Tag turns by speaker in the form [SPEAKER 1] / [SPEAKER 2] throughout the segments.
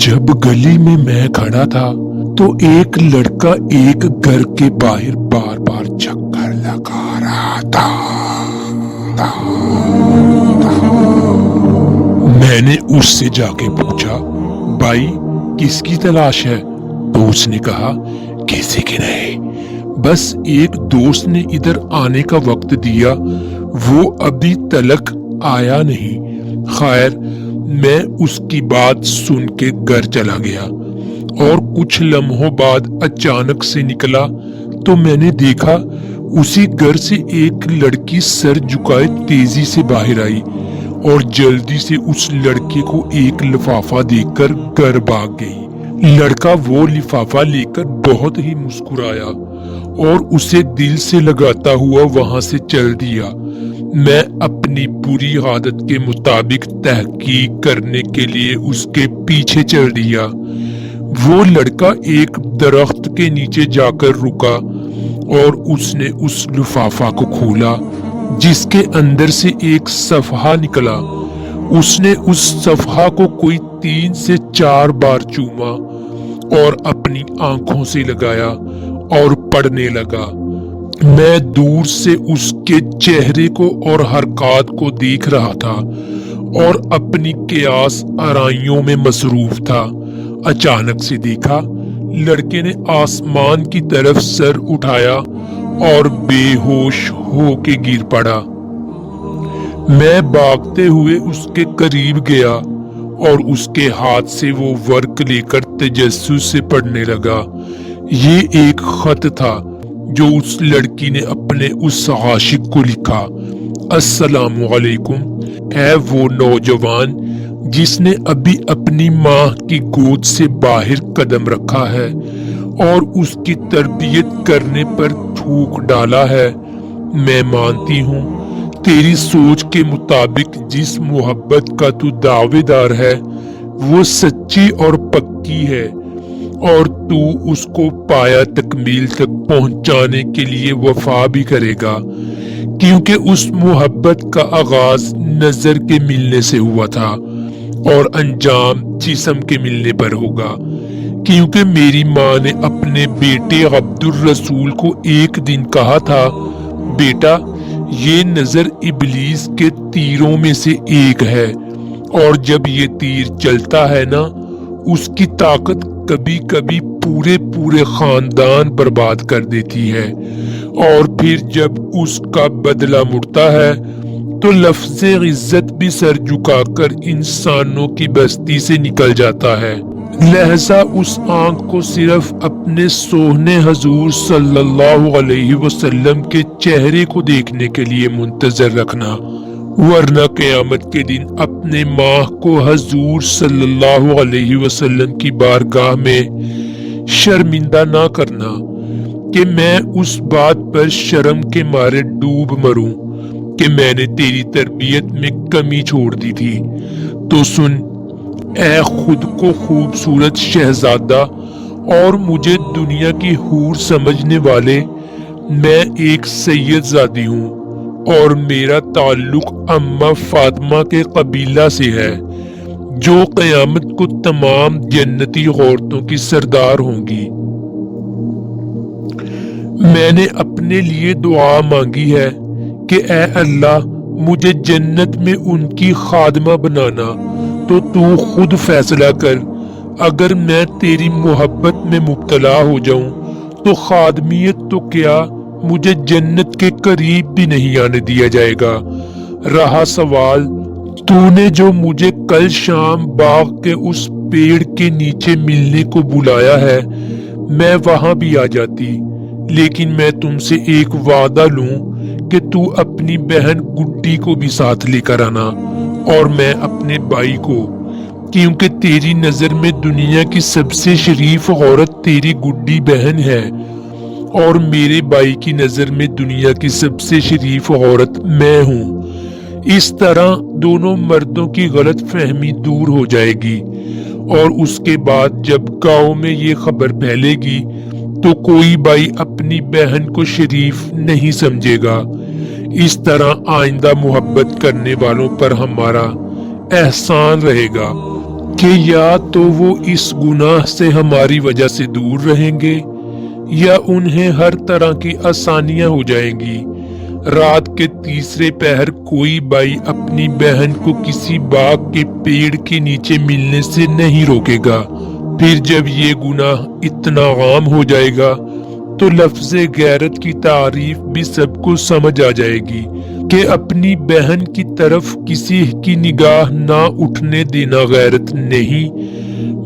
[SPEAKER 1] जब गली में मैं खड़ा था तो एक लड़का एक घर के बाहर बार बार चक्कर लगा रहा था। मैंने उससे जाके पूछा, भाई किसकी तलाश है? तो उसने कहा, किसी की नहीं, बस एक दोस्त ने इधर आने का वक्त दिया, वो अभी तलक आया नहीं। खैर, मैं उसकी बात सुन के घर चला गया और कुछ लम्हों बाद अचानक से निकला तो मैंने देखा उसी घर से एक लड़की सर झुकाए तेजी से बाहर आई और जल्दी से उस लड़के को एक लिफाफा देकर घर भाग गई। लड़का वो लिफाफा लेकर बहुत ही मुस्कुराया और उसे दिल से लगाता हुआ वहां से चल दिया। मैं अपनी बुरी आदत के मुताबिक तहकीक करने के लिए उसके पीछे चल दिया। वो लड़का एक दरख्त के नीचे जाकर रुका और उसने उस लिफाफा को खोला जिसके अंदर से एक सफ़हा निकला। उसने उस सफ़हा को कोई 3 से 4 बार चूमा और अपनी आंखों से लगाया और पढ़ने लगा। मैं दूर से उसके चेहरे को और हरकत को देख रहा था और अपनी कियास आराइयों में मसरूफ था। अचानक से देखा लड़के ने आसमान की तरफ सर उठाया और बेहोश होके गिर पड़ा। मैं भागते हुए उसके करीब गया और उसके हाथ से वो वर्क लेकर तजस्सुस से पढ़ने लगा। ये एक खत था जो उस लड़की ने अपने उस आशिक को लिखा। अस्सलामु अलैकुम, है वो नौजवान जिसने अभी अपनी माँ की गोद से बाहर कदम रखा है और उसकी तरबियत करने पर थूक डाला है। मैं मानती हूँ तेरी सोच के मुताबिक जिस मोहब्बत का तू दावेदार है वो सच्ची और पक्की है और तू उसको पाया तकमील तक पहुंचाने के लिए वफा भी करेगा, क्योंकि उस मोहब्बत का आगाज नजर के मिलने से हुआ था और अंजाम जिस्म के मिलने पर होगा। क्योंकि मेरी माँ ने अपने बेटे अब्दुल रसूल को एक दिन कहा था, बेटा ये नजर इबलीस के तीरों में से एक है और जब ये तीर चलता है ना, उसकी ताकत कभी कभी पूरे पूरे खानदान बर्बाद कर देती है और फिर जब उसका बदला मुड़ता है तो लफ्ज़े इज्जत भी सर झुकाकर इंसानों की बस्ती से निकल जाता है। लिहाजा उस आंख को सिर्फ अपने सोहने हजूर सल्लल्लाहु अलैहि वसल्लम के चेहरे को देखने के लिए मुंतजर रखना, वरना क़यामत के दिन अपने माँ को हजूर सल्लल्लाहु अलैहि वसल्लम की बारगाह में शर्मिंदा ना करना कि मैं उस बात पर शर्म के मारे डूब मरूं कि मैंने तेरी तरबियत में कमी छोड़ दी थी। तो सुन, ऐ खुद को खूबसूरत शहजादा और मुझे दुनिया की हूर समझने वाले, मैं एक सैयदजादी हूँ और मेरा ताल्लुक अम्मा फातिमा के कबीला से है जो क़यामत को तमाम जन्नती औरतों की सरदार होंगी। मैंने अपने लिए दुआ मांगी है कि ए अल्लाह मुझे जन्नत में उनकी खादमा बनाना, तो तू खुद फैसला कर। अगर मैं तेरी मोहब्बत में मुब्तला हो जाऊं तो खादमियत तो क्या, मुझे जन्नत के करीब भी नहीं आने दिया जाएगा। रहा सवाल, तूने जो मुझे कल शाम बाग के उस पेड़ के नीचे मिलने को बुलाया है, मैं वहां भी आ जाती, लेकिन मैं तुमसे एक वादा लूं कि तू अपनी बहन गुड्डी को भी साथ लेकर आना और मैं अपने भाई को, क्योंकि तेरी नजर में दुनिया की सबसे शरीफ औरत तेरी गुड्डी बहन है और मेरे भाई की नजर में दुनिया की सबसे शरीफ औरत मैं हूँ। इस तरह दोनों मर्दों की गलत फहमी दूर हो जाएगी और उसके बाद जब गांव में ये खबर फैलेगी तो कोई भाई अपनी बहन को शरीफ नहीं समझेगा। इस तरह आइंदा मोहब्बत करने वालों पर हमारा एहसान रहेगा کہ یا تو وہ اس گناہ سے ہماری وجہ سے دور رہیں گے یا انہیں ہر طرح کی آسانیاں ہو جائیں گی۔ رات کے تیسرے پہر کوئی بھائی اپنی بہن کو کسی باغ کے پیڑ کے نیچے ملنے سے نہیں روکے گا۔ پھر جب یہ گناہ اتنا عام ہو جائے گا تو لفظ غیرت کی تعریف بھی سب کو سمجھ آ جائے گی کہ اپنی بہن کی طرف کسی کی نگاہ نہ اٹھنے دینا غیرت نہیں،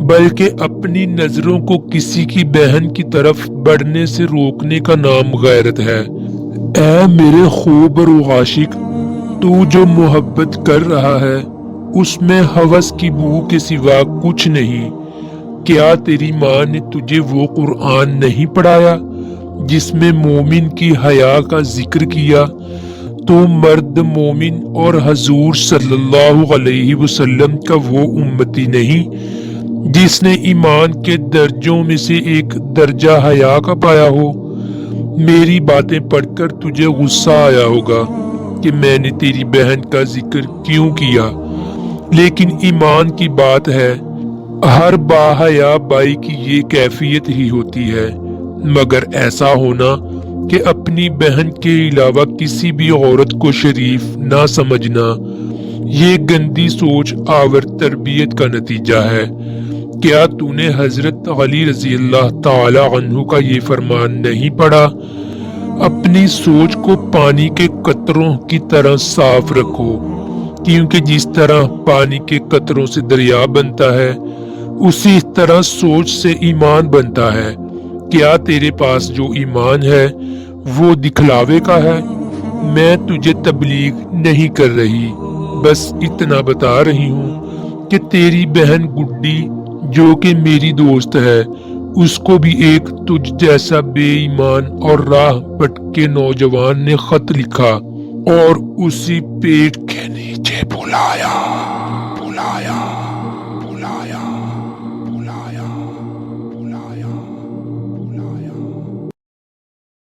[SPEAKER 1] بلکہ اپنی نظروں کو کسی کی بہن کی طرف بڑھنے سے روکنے کا نام غیرت ہے۔ اے میرے خوب اور عاشق، تو جو محبت کر رہا ہے اس میں ہوس کی بو کے سوا کچھ نہیں۔ کیا تیری ماں نے تجھے وہ قرآن نہیں پڑھایا جس میں مومن کی حیا کا ذکر کیا؟ تو مرد مومن اور حضور صلی اللہ علیہ وسلم کا وہ امتی نہیں جس نے ایمان کے درجوں میں سے ایک درجہ حیا کا پایا ہو؟ میری باتیں پڑھ کر تجھے غصہ آیا ہوگا کہ میں نے تیری بہن کا ذکر کیوں کیا، لیکن ایمان کی بات ہے، ہر باحیا بائی کی یہ کیفیت ہی ہوتی ہے، مگر ایسا ہونا کہ اپنی بہن کے علاوہ کسی بھی عورت کو شریف نہ سمجھنا، یہ گندی سوچ آور تربیت کا نتیجہ ہے۔ کیا تو نے حضرت علی رضی اللہ تعالی عنہ کا یہ فرمان نہیں پڑھا؟ اپنی سوچ کو پانی کے قطروں کی طرح صاف رکھو، کیونکہ جس طرح پانی کے قطروں سے دریا بنتا ہے اسی طرح سوچ سے ایمان بنتا ہے۔ کیا تیرے پاس جو ایمان ہے وہ دکھلاوے کا ہے؟ میں تجھے تبلیغ نہیں کر رہی، بس اتنا بتا رہی ہوں کہ تیری بہن گڈی جو کہ میری دوست ہے، اس کو بھی ایک تجھ جیسا بے ایمان اور راہ بھٹکے نوجوان نے خط لکھا اور اسی پیٹ کے نیچے بلایا۔